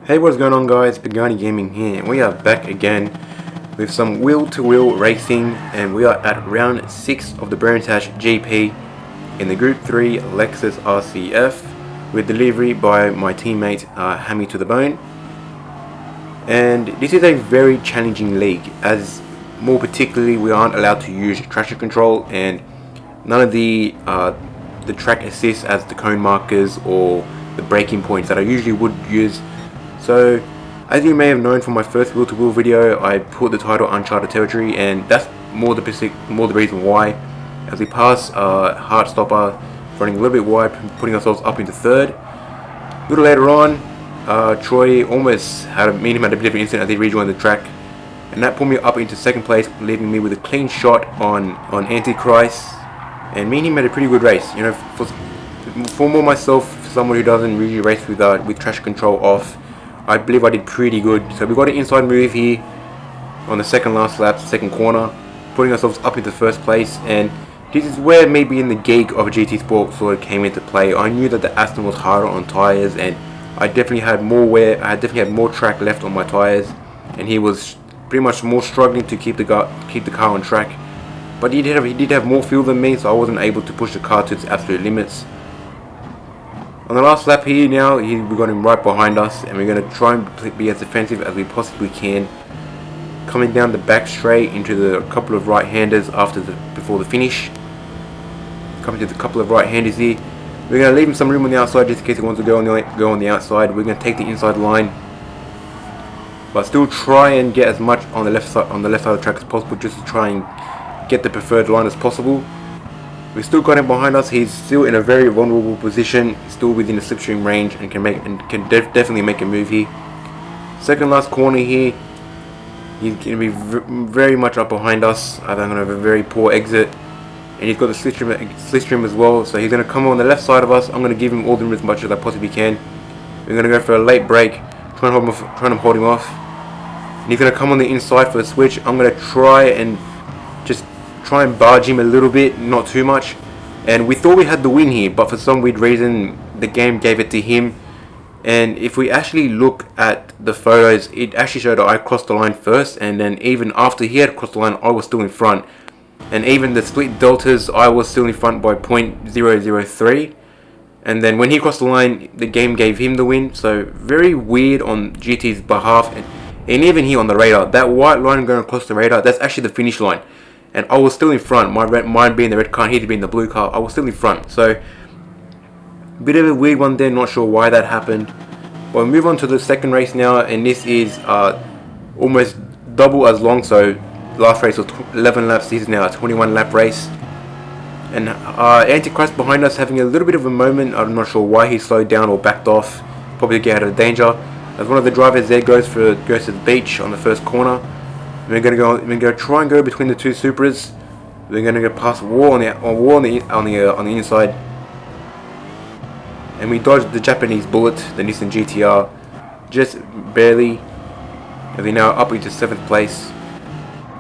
Hey, what's going on guys, Pagani Gaming here, and we are back again with some wheel-to-wheel racing, and we are at round 6 of the Berntash GP in the Group 3 Lexus RCF with delivery by my teammate Hammy to the Bone. And this is a very challenging league, as more particularly we aren't allowed to use traction control and none of the track assists as the cone markers or the braking points that I usually would use. So, as you may have known from my first wheel-to-wheel video, I put the title Uncharted Territory, and that's more the reason why. As we pass Heartstopper, running a little bit wide, putting ourselves up into third. A little later on, Troy almost had a bit of an incident as he rejoined the track, and that put me up into second place, leaving me with a clean shot on Antichrist. And me and him had a pretty good race. You know, for more myself, someone who doesn't really race with traction control off, I believe I did pretty good. So we got an inside move here on the second last lap, second corner, putting ourselves up into first place. And this is where maybe in the gig of a GT Sport sort of came into play. I knew that the Aston was harder on tyres, and I definitely had more wear. I definitely had more track left on my tyres, and he was pretty much more struggling to keep the car on track. But he did have more fuel than me, so I wasn't able to push the car to its absolute limits. On the last lap here now, we got him right behind us, and we're going to try and be as defensive as we possibly can. Coming down the back straight into the couple of right-handers before the finish. Coming to the couple of right-handers here. We're going to leave him some room on the outside just in case he wants to go on the outside. We're going to take the inside line, but still try and get as much on the left side of the track as possible, just to try and get the preferred line as possible. We still got him behind us. He's still in a very vulnerable position. He's still within the slipstream range and can definitely make a move here. Second last corner here. He's going to be very much up behind us. I think I'm going to have a very poor exit, and he's got the slipstream as well. So he's going to come on the left side of us. I'm going to give him all the room as much as I possibly can. We're going to go for a late break, trying to hold him off. And he's going to come on the inside for the switch. I'm going to try and barge him a little bit, not too much. And we thought we had the win here, but for some weird reason the game gave it to him. And if we actually look at the photos, it actually showed that I crossed the line first, and then even after he had crossed the line, I was still in front. And even the split deltas, I was still in front by 0.003. And then when he crossed the line, the game gave him the win. So very weird on GT's behalf. And even here on the radar, that white line going across the radar, that's actually the finish line. And I was still in front. Mine being the red car, he'd been the blue car. I was still in front. So, bit of a weird one there. Not sure why that happened. But we'll move on to the second race now, and this is almost double as long. So, last race was 11 laps. This is now a 21 lap race. And Antichrist behind us having a little bit of a moment. I'm not sure why he slowed down or backed off. Probably to get out of danger. As one of the drivers there goes to the beach on the first corner. We're gonna try and go between the two Supras. We're gonna go past War on the inside, and we dodged the Japanese Bullet, the Nissan GTR, just barely. And we're now up into 7th place,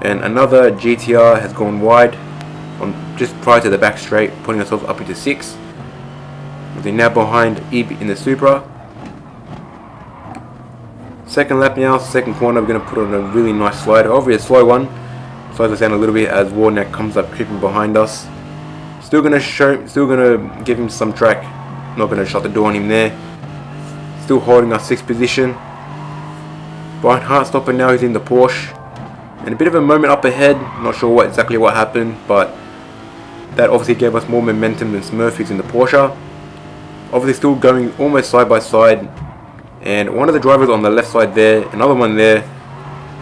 and another GTR has gone wide just prior to the back straight, putting ourselves up into 6th. We're now behind Ib in the Supra. Second lap now, second corner, we're going to put on a really nice slider. Obviously a slow one. Slows us down a little bit as Warneck comes up creeping behind us. Still going to give him some track. Not going to shut the door on him there. Still holding our 6th position. Behind Heartstopper now, he's in the Porsche. And a bit of a moment up ahead. Not sure exactly what happened, but that obviously gave us more momentum than Smurf, who's in the Porsche. Obviously still going almost side by side. And one of the drivers on the left side there, another one there.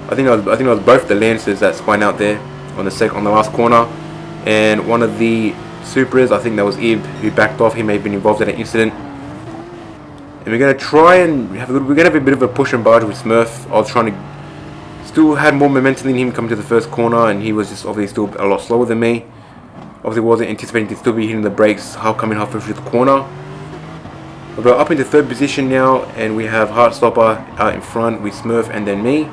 I think it was both the Lancers that spun out there on the last corner, and one of the Supras, I think that was Ib, who backed off. He may have been involved in an incident. And we're gonna try and have a bit of a push and barge with Smurf. I was trying to still had more momentum than him coming to the first corner, and he was just obviously still a lot slower than me. Obviously wasn't anticipating to still be hitting the brakes coming halfway through the corner. We're up into 3rd position now, and we have Heartstopper out in front with Smurf and then me.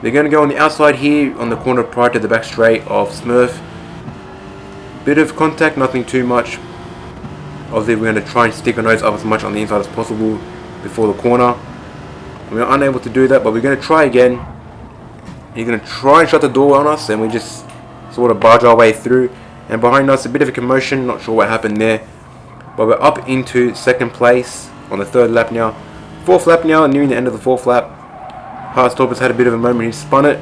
They're going to go on the outside here on the corner prior to the back straight of Smurf. Bit of contact, nothing too much. Obviously we're going to try and stick our nose up as much on the inside as possible before the corner. We are unable to do that, but we're going to try again. He's going to try and shut the door on us, and we just sort of barge our way through. And behind us, a bit of a commotion, not sure what happened there. But we're up into second place on the third lap now. Fourth lap now, nearing the end of the fourth lap. Heartstopper's had a bit of a moment, he spun it.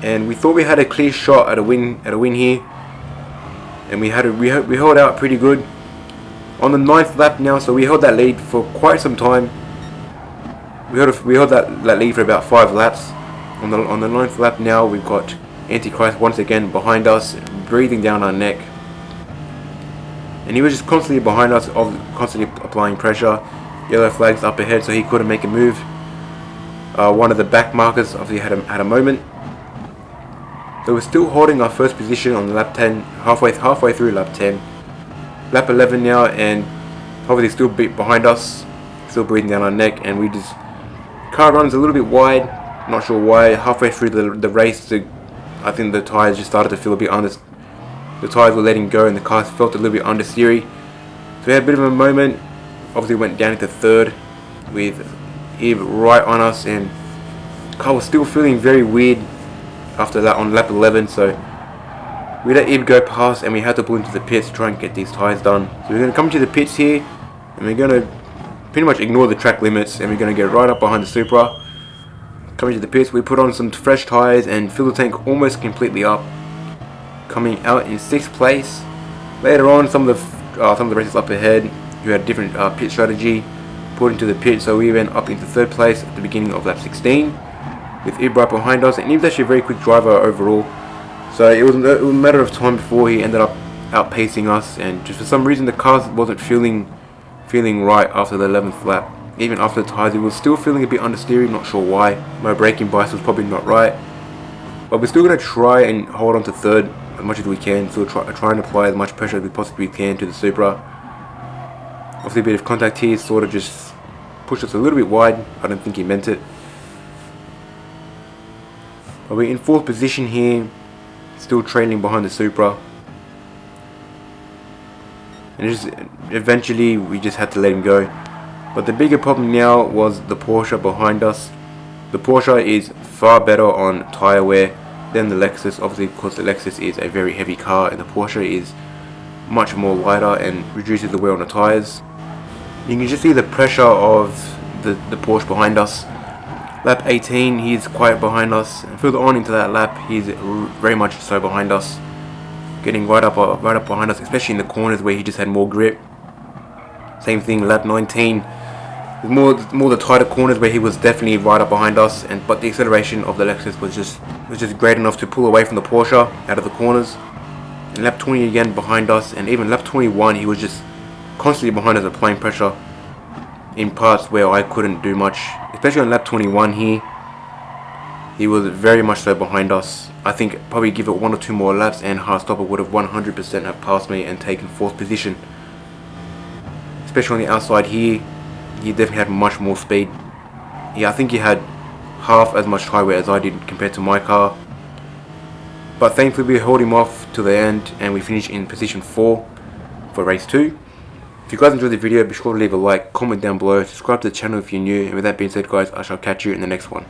And we thought we had a clear shot at a win here. And we held out pretty good. On the ninth lap now, so we held that lead for quite some time. We held that lead for about 5 laps. On the ninth lap now, we've got Antichrist once again behind us, breathing down our neck. And he was just constantly behind us, constantly applying pressure. Yellow flags up ahead, so he couldn't make a move. One of the back markers obviously had a moment. So we're still holding our first position on lap 10, halfway through lap 10. Lap 11 now, and obviously still behind us, still breathing down our neck, and car runs a little bit wide, not sure why. Halfway through the race, I think the tyres just started to feel a bit under. The tyres were letting go, and the car felt a little bit understeery. So we had a bit of a moment. Obviously went down into third with Ib right on us, and the car was still feeling very weird after that on lap 11. So we let Ib go past, and we had to pull into the pits to try and get these tyres done. So we're going to come to the pits here, and we're going to pretty much ignore the track limits, and we're going to get right up behind the Supra. Coming to the pits, we put on some fresh tyres and fill the tank almost completely up. Coming out in 6th place. Later on, some of the races up ahead who had a different pit strategy put into the pit, so we went up into 3rd place at the beginning of lap 16 with Ib right behind us, and he was actually a very quick driver overall. So it was a matter of time before he ended up outpacing us, and just for some reason the car wasn't feeling right after the 11th lap. Even after the tyres, it was still feeling a bit understeery, not sure why. My braking bias was probably not right. But we're still going to try and hold on to 3rd as much as we can. So try and apply as much pressure as we possibly can to the Supra. Obviously a bit of contact here sort of just pushed us a little bit wide. I don't think he meant it. But we're in 4th position here, still trailing behind the Supra. And eventually we just had to let him go. But the bigger problem now was the Porsche behind us. The Porsche is far better on tyre wear than the Lexus, obviously because the Lexus is a very heavy car and the Porsche is much more lighter and reduces the wear on the tyres. You can just see the pressure of the Porsche behind us. Lap 18, he's quite behind us, and further on into that lap, he's very much so behind us, getting right up behind us, especially in the corners where he just had more grip. Same thing, lap 19. More the tighter corners where he was definitely right up behind us, but the acceleration of the Lexus was just great enough to pull away from the Porsche out of the corners. And lap 20 again behind us, and even lap 21 he was just constantly behind us, applying pressure in parts where I couldn't do much. Especially on lap 21 here, he was very much so behind us. I think probably give it 1 or 2 more laps and Heartstopper would have 100% have passed me and taken 4th position. Especially on the outside here, he definitely had much more speed. Yeah, I think he had half as much tyre wear as I did compared to my car. But thankfully we held him off to the end and we finished in position 4 for race 2. If you guys enjoyed the video, be sure to leave a like, comment down below, subscribe to the channel if you're new, and with that being said guys, I shall catch you in the next one.